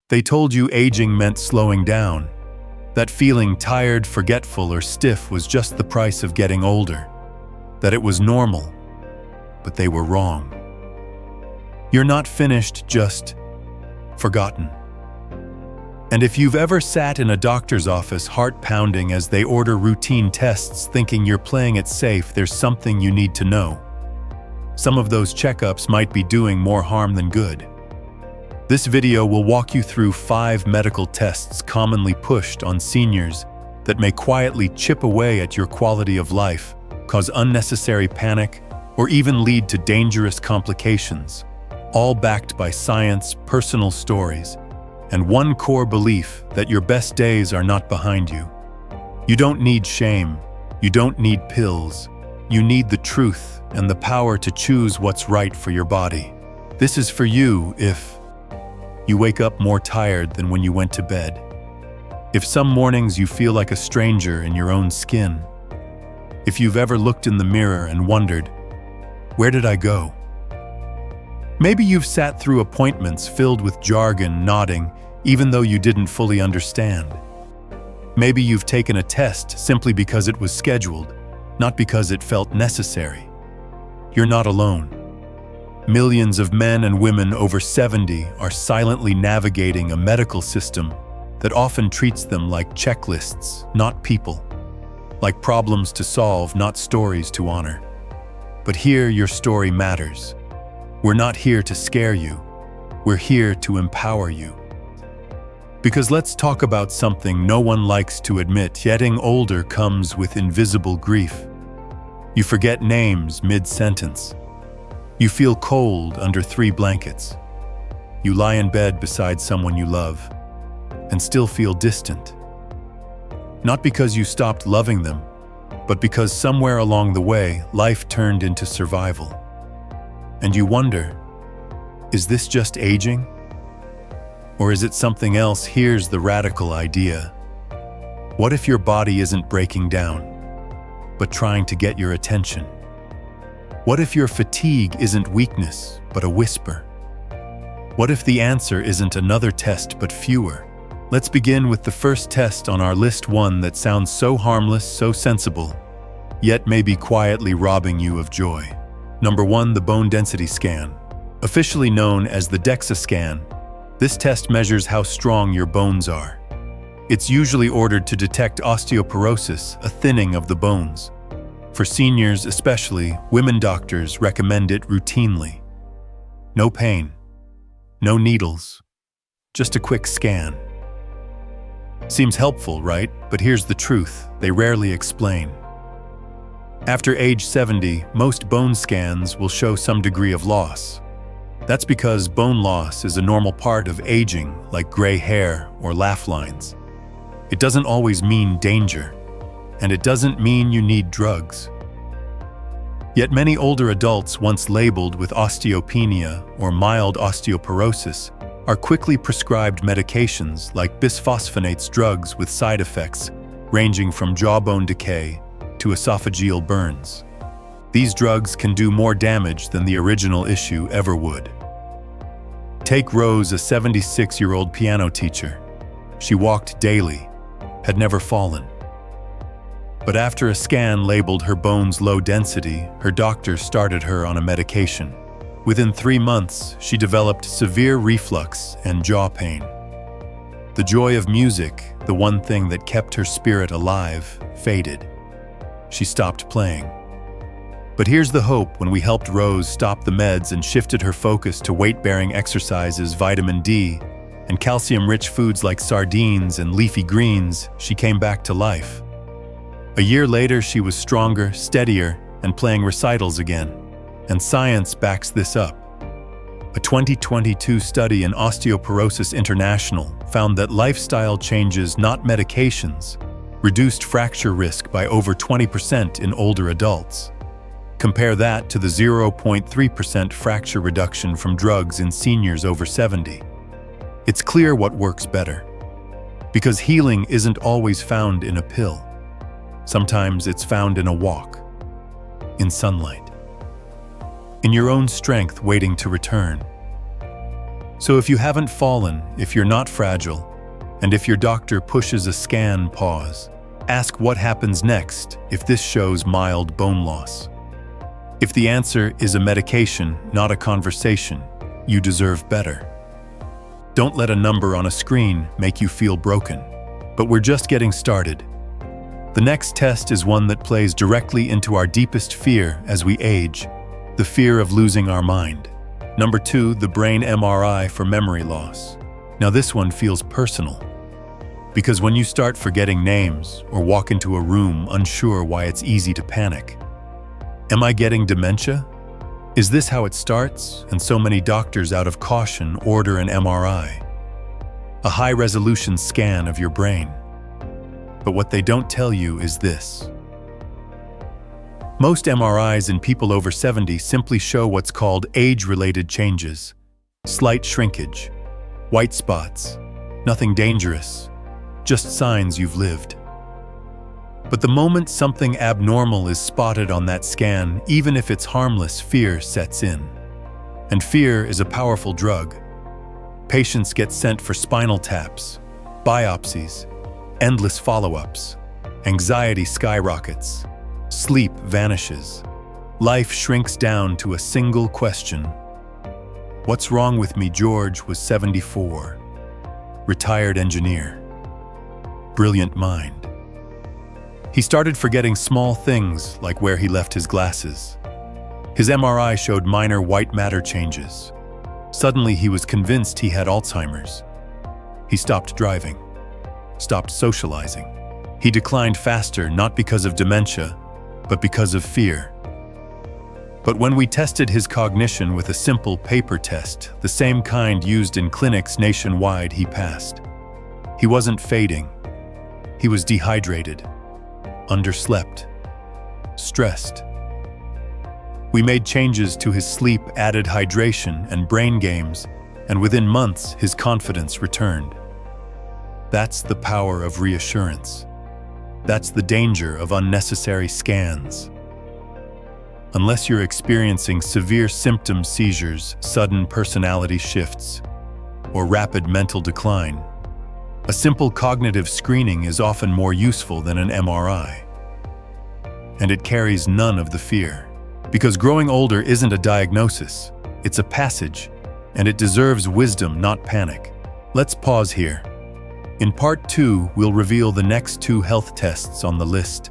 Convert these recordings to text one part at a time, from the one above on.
They told you aging meant slowing down, that feeling tired, forgetful, or stiff was just the price of getting older, that it was normal, but they were wrong. You're not finished, just forgotten. And if you've ever sat in a doctor's office, heart pounding as they order routine tests, thinking you're playing it safe, there's something you need to know. Some of those checkups might be doing more harm than good. This video will walk you through 5 medical tests commonly pushed on seniors that may quietly chip away at your quality of life, cause unnecessary panic, or even lead to dangerous complications, all backed by science, personal stories, and one core belief that your best days are not behind you. You don't need shame. You don't need pills. You need the truth and the power to choose what's right for your body. This is for you if you wake up more tired than when you went to bed. If some mornings you feel like a stranger in your own skin. If you've ever looked in the mirror and wondered, where did I go? Maybe you've sat through appointments filled with jargon, nodding, even though you didn't fully understand. Maybe you've taken a test simply because it was scheduled, not because it felt necessary. You're not alone. Millions of men and women over 70 are silently navigating a medical system that often treats them like checklists, not people. Like problems to solve, not stories to honor. But here, your story matters. We're not here to scare you. We're here to empower you. Because let's talk about something no one likes to admit. Getting older comes with invisible grief. You forget names mid-sentence. You feel cold under 3 blankets. You lie in bed beside someone you love and still feel distant. Not because you stopped loving them, but because somewhere along the way, life turned into survival. And you wonder, is this just aging? Or is it something else? Here's the radical idea. What if your body isn't breaking down, but trying to get your attention? What if your fatigue isn't weakness, but a whisper? What if the answer isn't another test, but fewer? Let's begin with the first test on our list, one that sounds so harmless, so sensible, yet may be quietly robbing you of joy. Number 1, the bone density scan. Officially known as the DEXA scan, this test measures how strong your bones are. It's usually ordered to detect osteoporosis, a thinning of the bones. For seniors especially, women doctors recommend it routinely. No pain, no needles, just a quick scan. Seems helpful, right? But here's the truth, they rarely explain. After age 70, most bone scans will show some degree of loss. That's because bone loss is a normal part of aging, like gray hair or laugh lines. It doesn't always mean danger, and it doesn't mean you need drugs. Yet many older adults once labeled with osteopenia or mild osteoporosis are quickly prescribed medications like bisphosphonates, drugs with side effects ranging from jawbone decay to esophageal burns. These drugs can do more damage than the original issue ever would. Take Rose, a 76-year-old piano teacher. She walked daily, had never fallen. But after a scan labeled her bones low density, her doctor started her on a medication. Within 3 months, she developed severe reflux and jaw pain. The joy of music, the one thing that kept her spirit alive, faded. She stopped playing. But here's the hope: when we helped Rose stop the meds and shifted her focus to weight-bearing exercises, vitamin D, and calcium-rich foods like sardines and leafy greens, she came back to life. A year later, she was stronger, steadier, and playing recitals again. And science backs this up. A 2022 study in Osteoporosis International found that lifestyle changes, not medications, reduced fracture risk by over 20% in older adults. Compare that to the 0.3% fracture reduction from drugs in seniors over 70. It's clear what works better. Because healing isn't always found in a pill. Sometimes it's found in a walk, in sunlight, in your own strength waiting to return. So if you haven't fallen, if you're not fragile, and if your doctor pushes a scan pause, ask what happens next if this shows mild bone loss. If the answer is a medication, not a conversation, you deserve better. Don't let a number on a screen make you feel broken. But we're just getting started. The next test is one that plays directly into our deepest fear as we age, the fear of losing our mind. Number 2, the brain MRI for memory loss. Now this one feels personal. Because when you start forgetting names or walk into a room unsure why, it's easy to panic. Am I getting dementia? Is this how it starts? And so many doctors, out of caution, order an MRI. A high-resolution scan of your brain. But what they don't tell you is this. Most MRIs in people over 70 simply show what's called age-related changes. Slight shrinkage, white spots, nothing dangerous, just signs you've lived. But the moment something abnormal is spotted on that scan, even if it's harmless, fear sets in. And fear is a powerful drug. Patients get sent for spinal taps, biopsies, endless follow-ups. Anxiety skyrockets. Sleep vanishes. Life shrinks down to a single question. What's wrong with me? George was 74. Retired engineer. Brilliant mind. He started forgetting small things like where he left his glasses. His MRI showed minor white matter changes. Suddenly he was convinced he had Alzheimer's. He stopped driving, stopped socializing. He declined faster, not because of dementia, but because of fear. But when we tested his cognition with a simple paper test, the same kind used in clinics nationwide, he passed. He wasn't fading. He was dehydrated, underslept, stressed. We made changes to his sleep, added hydration and brain games, and within months, his confidence returned. That's the power of reassurance. That's the danger of unnecessary scans. Unless you're experiencing severe symptoms, seizures, sudden personality shifts, or rapid mental decline, a simple cognitive screening is often more useful than an MRI. And it carries none of the fear. Because growing older isn't a diagnosis, it's a passage, and it deserves wisdom, not panic. Let's pause here. In part 2, we'll reveal the next 2 health tests on the list,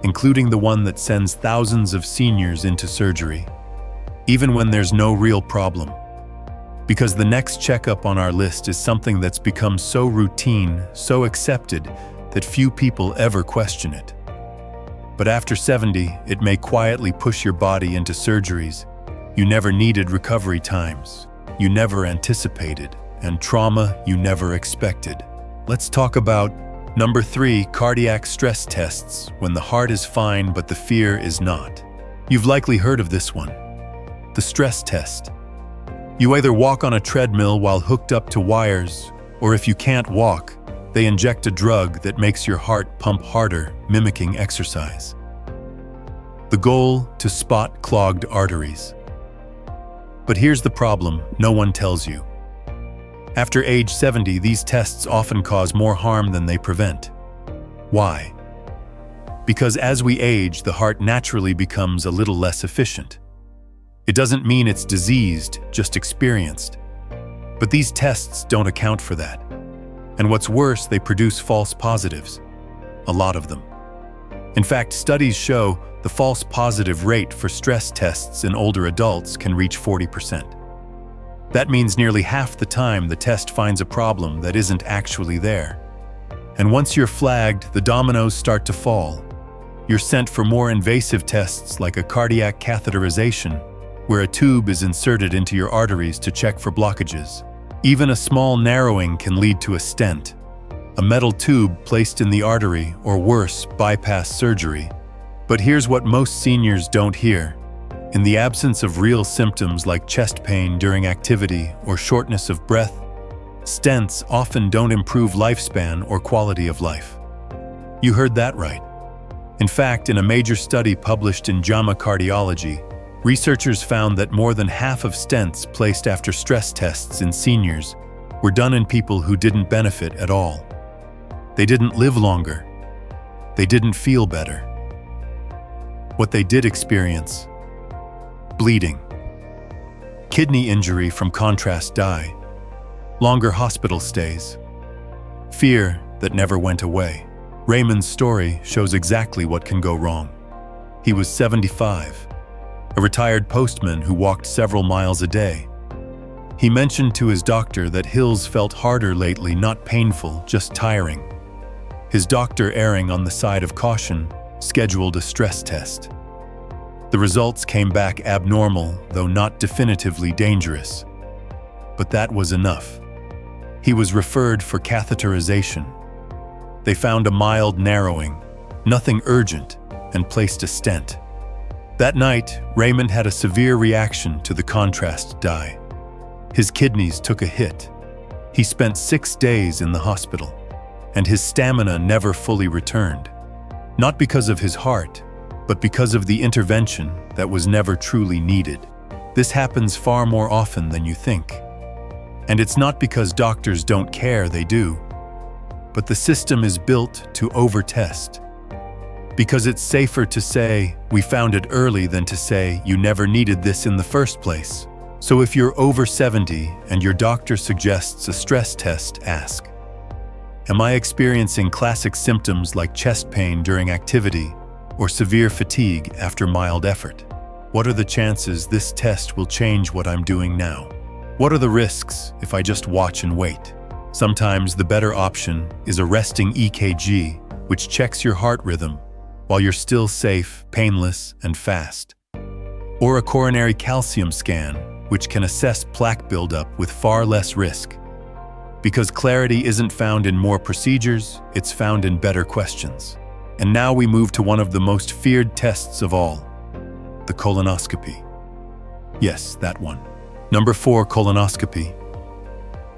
including the one that sends thousands of seniors into surgery, even when there's no real problem. Because the next checkup on our list is something that's become so routine, so accepted, that few people ever question it. But after 70, it may quietly push your body into surgeries you never needed, recovery times you never anticipated, and trauma you never expected. Let's talk about number 3, cardiac stress tests, when the heart is fine but the fear is not. You've likely heard of this one. The stress test. You either walk on a treadmill while hooked up to wires, or if you can't walk, they inject a drug that makes your heart pump harder, mimicking exercise. The goal: to spot clogged arteries. But here's the problem no one tells you. After age 70, these tests often cause more harm than they prevent. Why? Because as we age, the heart naturally becomes a little less efficient. It doesn't mean it's diseased, just experienced. But these tests don't account for that. And what's worse, they produce false positives. A lot of them. In fact, studies show the false positive rate for stress tests in older adults can reach 40%. That means nearly half the time the test finds a problem that isn't actually there. And once you're flagged, the dominoes start to fall. You're sent for more invasive tests like a cardiac catheterization, where a tube is inserted into your arteries to check for blockages. Even a small narrowing can lead to a stent, a metal tube placed in the artery, or worse, bypass surgery. But here's what most seniors don't hear. In the absence of real symptoms like chest pain during activity or shortness of breath, stents often don't improve lifespan or quality of life. You heard that right. In fact, in a major study published in JAMA Cardiology, Researchers found that more than half of stents placed after stress tests in seniors were done in people who didn't benefit at all. They didn't live longer. They didn't feel better. What they did experience: bleeding, kidney injury from contrast dye, longer hospital stays, fear that never went away. Raymond's story shows exactly what can go wrong. He was 75, a retired postman who walked several miles a day. He mentioned to his doctor that hills felt harder lately, not painful, just tiring. His doctor, erring on the side of caution, scheduled a stress test. The results came back abnormal, though not definitively dangerous. But that was enough. He was referred for catheterization. They found a mild narrowing, nothing urgent, and placed a stent. That night, Raymond had a severe reaction to the contrast dye. His kidneys took a hit. He spent 6 days in the hospital, and his stamina never fully returned. Not because of his heart, but because of the intervention that was never truly needed. This happens far more often than you think. And it's not because doctors don't care, they do. But the system is built to over-test. Because it's safer to say, "We found it early," than to say, "You never needed this in the first place." So if you're over 70 and your doctor suggests a stress test, ask, "Am I experiencing classic symptoms like chest pain during activity or severe fatigue after mild effort? What are the chances this test will change what I'm doing now? What are the risks if I just watch and wait?" Sometimes the better option is a resting EKG, which checks your heart rhythm while you're still safe, painless, and fast. Or a coronary calcium scan, which can assess plaque buildup with far less risk. Because clarity isn't found in more procedures, it's found in better questions. And now we move to one of the most feared tests of all, the colonoscopy. Yes, that one. Number 4, colonoscopy.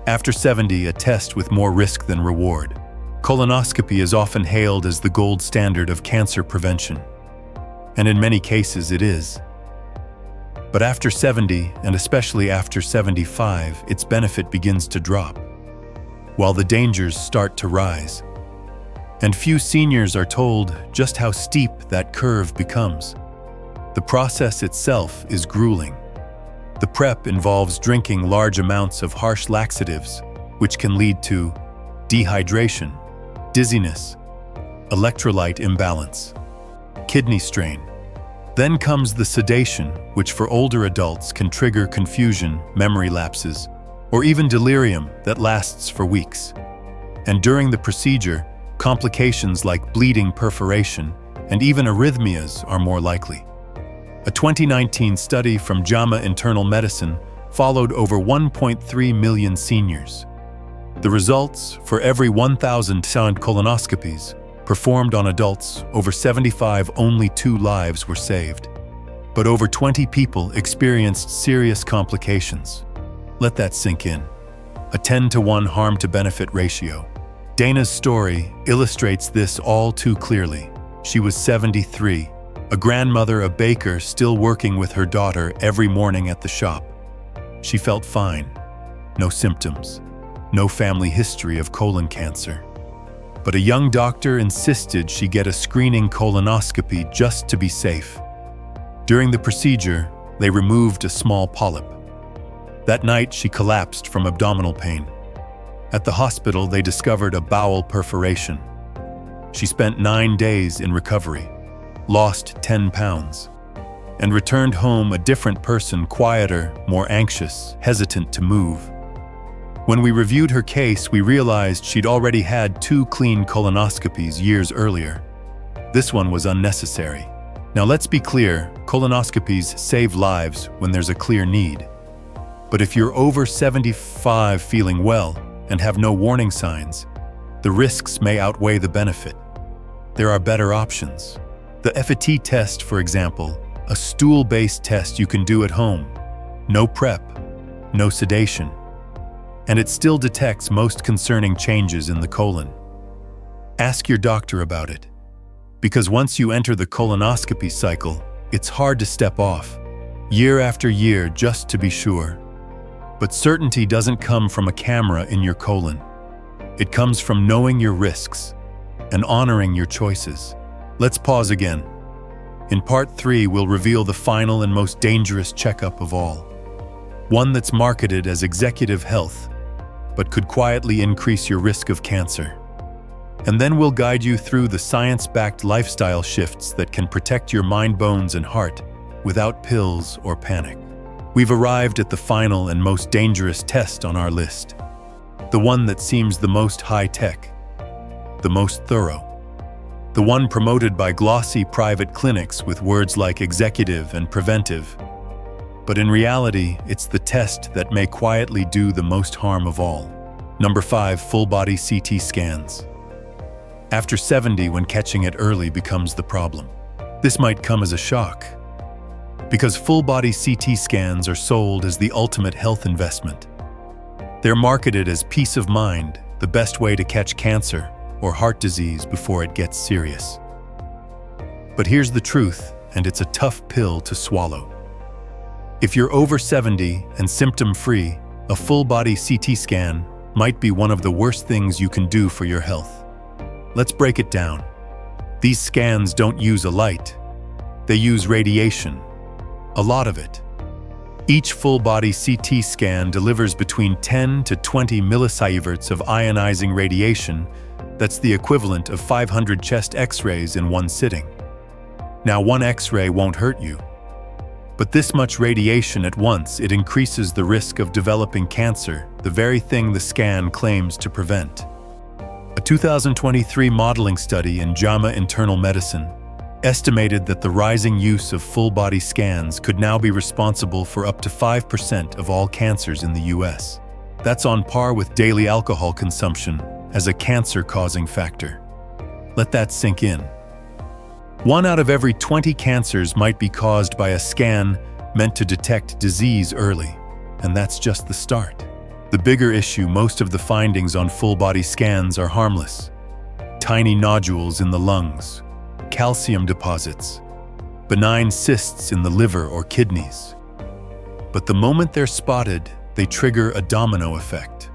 After 70, a test with more risk than reward. Colonoscopy is often hailed as the gold standard of cancer prevention. And in many cases it is. But after 70, and especially after 75, its benefit begins to drop, while the dangers start to rise. And few seniors are told just how steep that curve becomes. The process itself is grueling. The prep involves drinking large amounts of harsh laxatives, which can lead to dehydration, dizziness, electrolyte imbalance, kidney strain. Then comes the sedation, which for older adults can trigger confusion, memory lapses, or even delirium that lasts for weeks. And during the procedure, complications like bleeding, perforation, and even arrhythmias are more likely. A 2019 study from JAMA Internal Medicine followed over 1.3 million seniors. The results: for every 1,000 sound colonoscopies performed on adults over 75, only 2 lives were saved. But over 20 people experienced serious complications. Let that sink in. A 10-to-1 harm-to-benefit ratio. Dana's story illustrates this all too clearly. She was 73, a grandmother, a baker, still working with her daughter every morning at the shop. She felt fine. No symptoms. No family history of colon cancer. But a young doctor insisted she get a screening colonoscopy just to be safe. During the procedure, they removed a small polyp. That night, she collapsed from abdominal pain. At the hospital, they discovered a bowel perforation. She spent 9 days in recovery, lost 10 pounds, and returned home a different person, quieter, more anxious, hesitant to move. When we reviewed her case, we realized she'd already had 2 clean colonoscopies years earlier. This one was unnecessary. Now let's be clear, colonoscopies save lives when there's a clear need. But if you're over 75 feeling well and have no warning signs, the risks may outweigh the benefit. There are better options. The FAT test, for example, a stool-based test you can do at home. No prep, no sedation. And it still detects most concerning changes in the colon. Ask your doctor about it, because once you enter the colonoscopy cycle, it's hard to step off. year after year just to be sure. But certainty doesn't come from a camera in your colon. It comes from knowing your risks and honoring your choices. Let's pause again. In part 3, we'll reveal the final and most dangerous checkup of all. One that's marketed as executive health, but could quietly increase your risk of cancer. And then we'll guide you through the science-backed lifestyle shifts that can protect your mind, bones, and heart without pills or panic. We've arrived at the final and most dangerous test on our list. The one that seems the most high-tech, the most thorough. The one promoted by glossy private clinics with words like executive and preventive. But in reality, it's the test that may quietly do the most harm of all. Number 5, full-body CT scans. After 70, when catching it early becomes the problem. This might come as a shock, because full-body CT scans are sold as the ultimate health investment. They're marketed as peace of mind, the best way to catch cancer or heart disease before it gets serious. But here's the truth, and it's a tough pill to swallow. If you're over 70 and symptom-free, a full-body CT scan might be one of the worst things you can do for your health. Let's break it down. These scans don't use a light. They use radiation. A lot of it. Each full-body CT scan delivers between 10 to 20 millisieverts of ionizing radiation. That's the equivalent of 500 chest X-rays in one sitting. Now, one X-ray won't hurt you. But this much radiation at once, it increases the risk of developing cancer, the very thing the scan claims to prevent. A 2023 modeling study in JAMA Internal Medicine estimated that the rising use of full-body scans could now be responsible for up to 5% of all cancers in the US. That's on par with daily alcohol consumption as a cancer-causing factor. Let that sink in. 1 out of every 20 cancers might be caused by a scan meant to detect disease early, and that's just the start. The bigger issue, most of the findings on full-body scans are harmless. Tiny nodules in the lungs, calcium deposits, benign cysts in the liver or kidneys. But the moment they're spotted, they trigger a domino effect.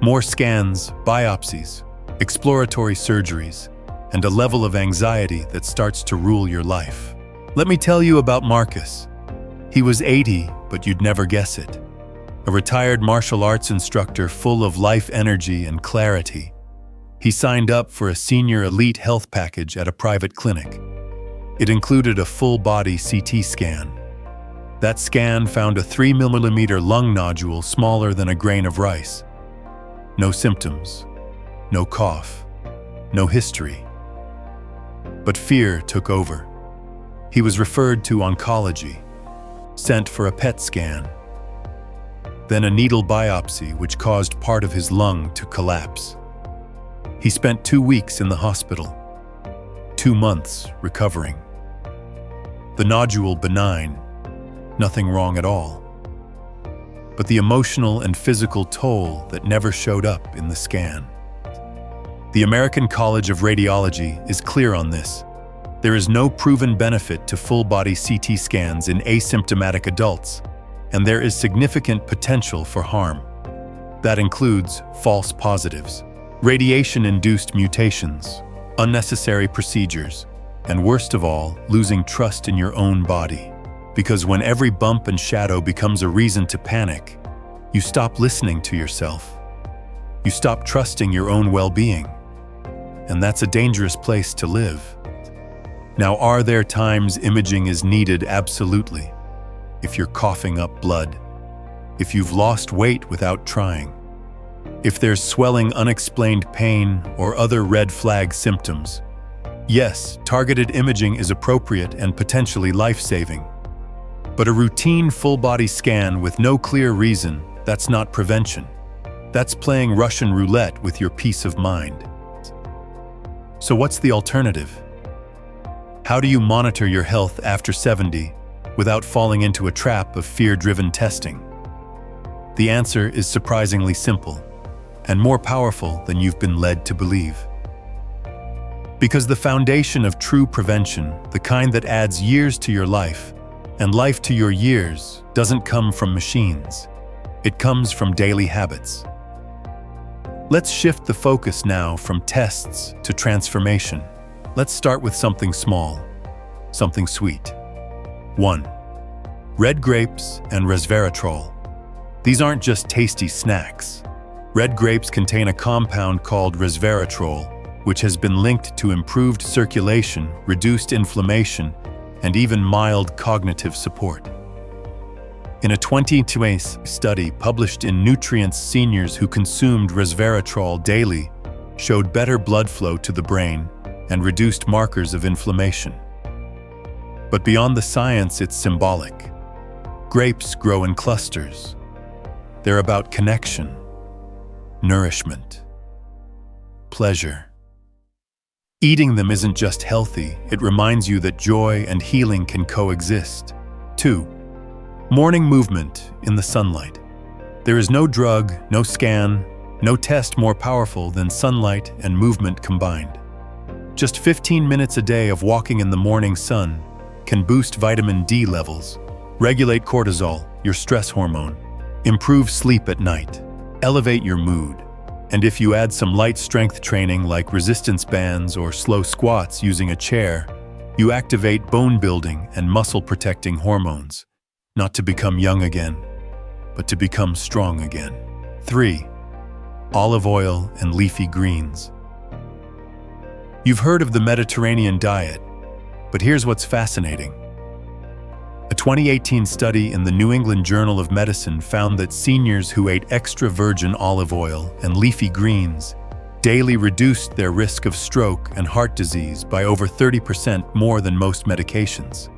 More scans, biopsies, exploratory surgeries, and a level of anxiety that starts to rule your life. Let me tell you about Marcus. He was 80, but you'd never guess it. A retired martial arts instructor full of life energy and clarity. He signed up for a senior elite health package at a private clinic. It included a full-body CT scan. That scan found a 3mm lung nodule smaller than a grain of rice. No symptoms, no cough, no history. But fear took over. He was referred to oncology, sent for a PET scan, then a needle biopsy which caused part of his lung to collapse. He spent 2 weeks in the hospital, 2 months recovering. The nodule benign, nothing wrong at all. But the emotional and physical toll that never showed up in the scan. The American College of Radiology is clear on this. There is no proven benefit to full-body CT scans in asymptomatic adults, and there is significant potential for harm. That includes false positives, radiation-induced mutations, unnecessary procedures, and worst of all, losing trust in your own body. Because when every bump and shadow becomes a reason to panic, you stop listening to yourself. You stop trusting your own well-being. And that's a dangerous place to live. Now, are there times imaging is needed? Absolutely. If you're coughing up blood, if you've lost weight without trying, if there's swelling, unexplained pain, or other red flag symptoms, yes, targeted imaging is appropriate and potentially life-saving. But a routine full-body scan with no clear reason, that's not prevention. That's playing Russian roulette with your peace of mind. So what's the alternative? How do you monitor your health after 70 without falling into a trap of fear-driven testing? The answer is surprisingly simple and more powerful than you've been led to believe. Because the foundation of true prevention, the kind that adds years to your life, And life to your years doesn't come from machines. It comes from daily habits. Let's shift the focus now from tests to transformation. Let's start with something small, something sweet. 1. Red grapes and resveratrol. These aren't just tasty snacks. Red grapes contain a compound called resveratrol, which has been linked to improved circulation, reduced inflammation, and even mild cognitive support. In a 2020 study published in Nutrients, seniors who consumed resveratrol daily showed better blood flow to the brain and reduced markers of inflammation. But beyond the science, it's symbolic. Grapes grow in clusters. They're about connection, nourishment, pleasure. Eating them isn't just healthy, it reminds you that joy and healing can coexist. 2. Morning movement in the sunlight. There is no drug, no scan, no test more powerful than sunlight and movement combined. Just 15 minutes a day of walking in the morning sun can boost vitamin D levels, regulate cortisol, your stress hormone, improve sleep at night, elevate your mood. And if you add some light strength training like resistance bands or slow squats using a chair, you activate bone building and muscle protecting hormones, not to become young again, but to become strong again. 3. Olive oil and leafy greens. You've heard of the Mediterranean diet, but here's what's fascinating. A 2018 study in the New England Journal of Medicine found that seniors who ate extra virgin olive oil and leafy greens daily reduced their risk of stroke and heart disease by over 30% more than most medications.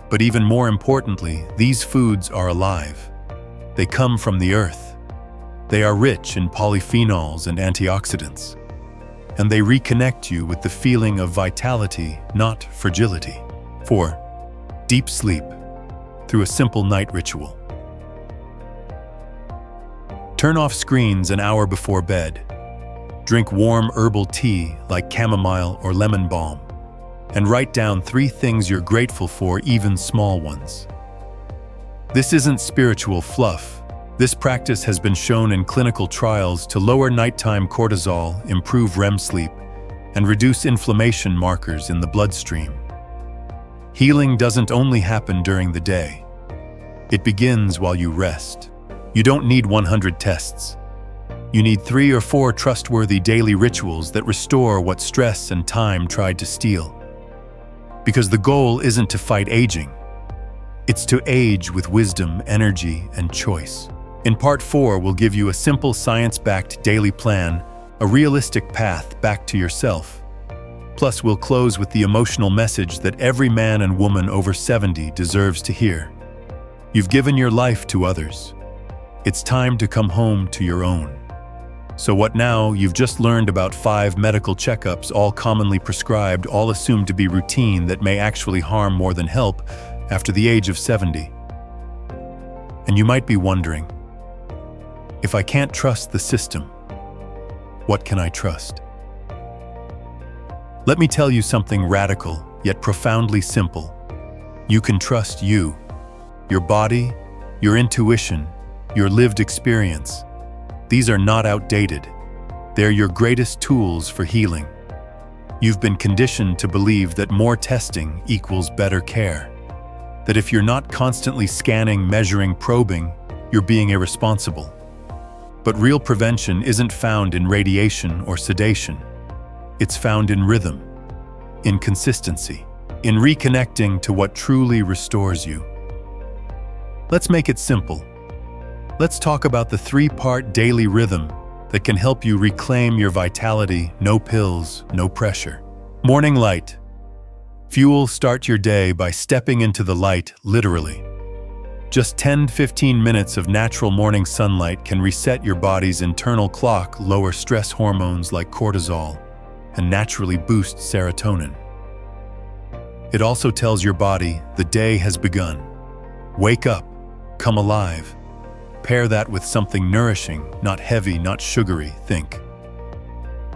But even more importantly, these foods are alive. They come from the earth. They are rich in polyphenols and antioxidants. And they reconnect you with the feeling of vitality, not fragility. 4. Deep sleep through a simple night ritual. Turn off screens an hour before bed. Drink warm herbal tea like chamomile or lemon balm. And write down 3 things you're grateful for, even small ones. This isn't spiritual fluff. This practice has been shown in clinical trials to lower nighttime cortisol, improve REM sleep, and reduce inflammation markers in the bloodstream. Healing doesn't only happen during the day. It begins while you rest. You don't need 100 tests. You need 3 or 4 trustworthy daily rituals that restore what stress and time tried to steal. Because the goal isn't to fight aging. It's to age with wisdom, energy, and choice. In Part 4, we'll give you a simple science-backed daily plan, a realistic path back to yourself. Plus, we'll close with the emotional message that every man and woman over 70 deserves to hear. You've given your life to others. It's time to come home to your own. So what now? You've just learned about 5 medical checkups, all commonly prescribed, all assumed to be routine, that may actually harm more than help after the age of 70. And you might be wondering, if I can't trust the system, what can I trust? Let me tell you something radical, yet profoundly simple. You can trust you, your body, your intuition, your lived experience. These are not outdated. They're your greatest tools for healing. You've been conditioned to believe that more testing equals better care. That if you're not constantly scanning, measuring, probing, you're being irresponsible. But real prevention isn't found in radiation or sedation. It's found in rhythm, in consistency, in reconnecting to what truly restores you. Let's make it simple. Let's talk about the 3-part daily rhythm that can help you reclaim your vitality. No pills, no pressure. Morning light. Fuel start your day by stepping into the light, literally. Just 10-15 minutes of natural morning sunlight can reset your body's internal clock, lower stress hormones like cortisol, and naturally boost serotonin. It also tells your body the day has begun. Wake up, come alive. Pair that with something nourishing, not heavy, not sugary. Think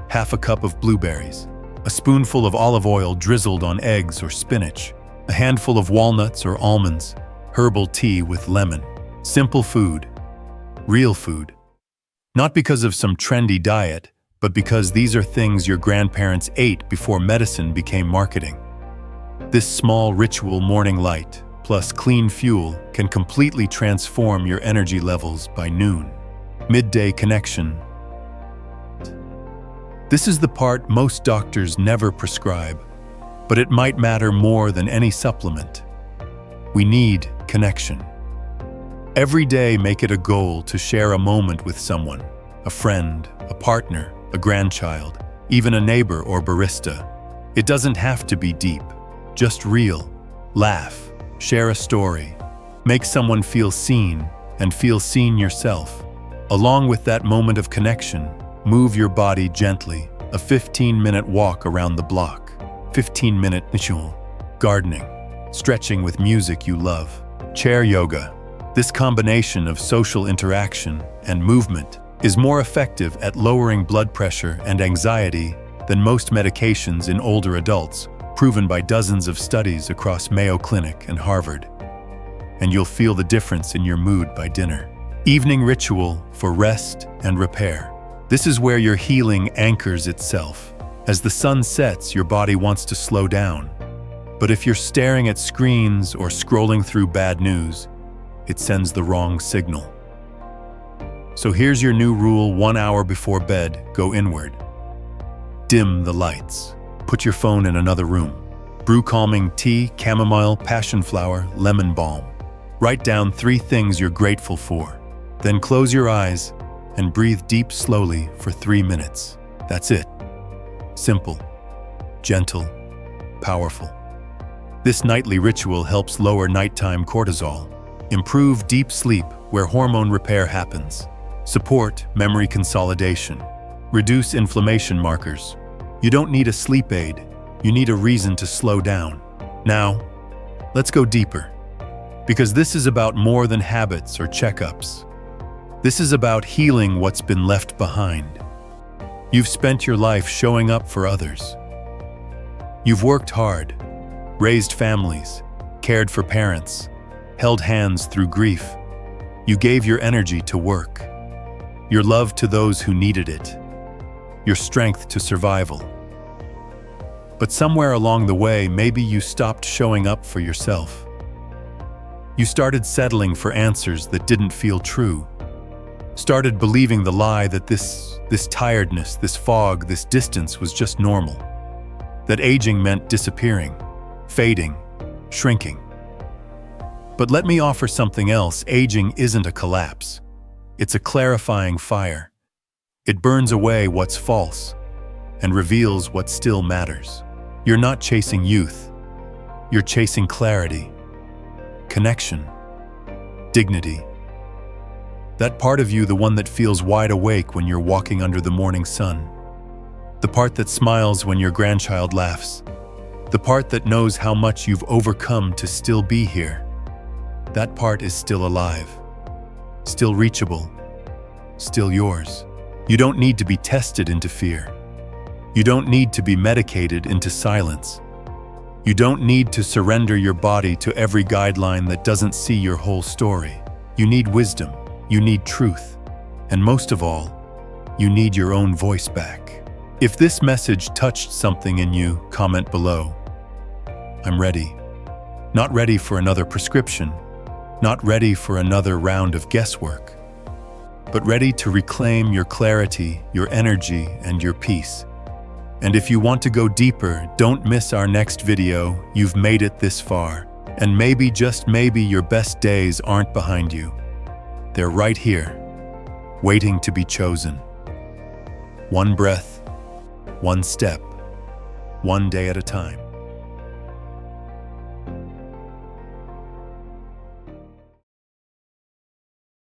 half a cup of blueberries, a spoonful of olive oil drizzled on eggs or spinach, A handful of walnuts or almonds, herbal tea with lemon. Simple food, real food. Not because of some trendy diet, but because these are things your grandparents ate before medicine became marketing. This small ritual morning light, plus clean fuel, can completely transform your energy levels by noon. Midday connection. This is the part most doctors never prescribe, but it might matter more than any supplement. We need connection. Every day, make it a goal to share a moment with someone, a friend, a partner, a grandchild, even a neighbor or barista. It doesn't have to be deep, just real. Laugh, share a story, make someone feel seen and feel seen yourself. Along with that moment of connection, move your body gently, a 15-minute walk around the block, 15-minute ritual, gardening, stretching with music you love, chair yoga. This combination of social interaction and movement is more effective at lowering blood pressure and anxiety than most medications in older adults, proven by dozens of studies across Mayo Clinic and Harvard. And you'll feel the difference in your mood by dinner. Evening ritual for rest and repair. This is where your healing anchors itself. As the sun sets, your body wants to slow down. But if you're staring at screens or scrolling through bad news, it sends the wrong signal. So here's your new rule: 1 hour before bed, go inward. Dim the lights. Put your phone in another room. Brew calming tea, chamomile, passion flower, lemon balm. Write down 3 things you're grateful for. Then close your eyes and breathe deep slowly for 3 minutes. That's it. Simple, gentle, powerful. This nightly ritual helps lower nighttime cortisol, improve deep sleep where hormone repair happens, support memory consolidation, reduce inflammation markers. You don't need a sleep aid, you need a reason to slow down. Now, let's go deeper. Because this is about more than habits or checkups. This is about healing what's been left behind. You've spent your life showing up for others. You've worked hard, raised families, cared for parents, held hands through grief. You gave your energy to work, your love to those who needed it, your strength to survival. But somewhere along the way, maybe you stopped showing up for yourself. You started settling for answers that didn't feel true. Started believing the lie that this tiredness, this fog, this distance was just normal. That aging meant disappearing, fading, shrinking. But let me offer something else. Aging isn't a collapse. It's a clarifying fire. It burns away what's false and reveals what still matters. You're not chasing youth. You're chasing clarity, connection, dignity. That part of you, the one that feels wide awake when you're walking under the morning sun. The part that smiles when your grandchild laughs. The part that knows how much you've overcome to still be here. That part is still alive, still reachable, still yours. You don't need to be tested into fear. You don't need to be medicated into silence. You don't need to surrender your body to every guideline that doesn't see your whole story. You need wisdom. You need truth. And most of all, you need your own voice back. If this message touched something in you, comment below. I'm ready. Not ready for another prescription. Not ready for another round of guesswork. But ready to reclaim your clarity, your energy, and your peace. And if you want to go deeper, don't miss our next video. You've made it this far. And maybe, just maybe, your best days aren't behind you. They're right here, waiting to be chosen. One breath, one step, one day at a time.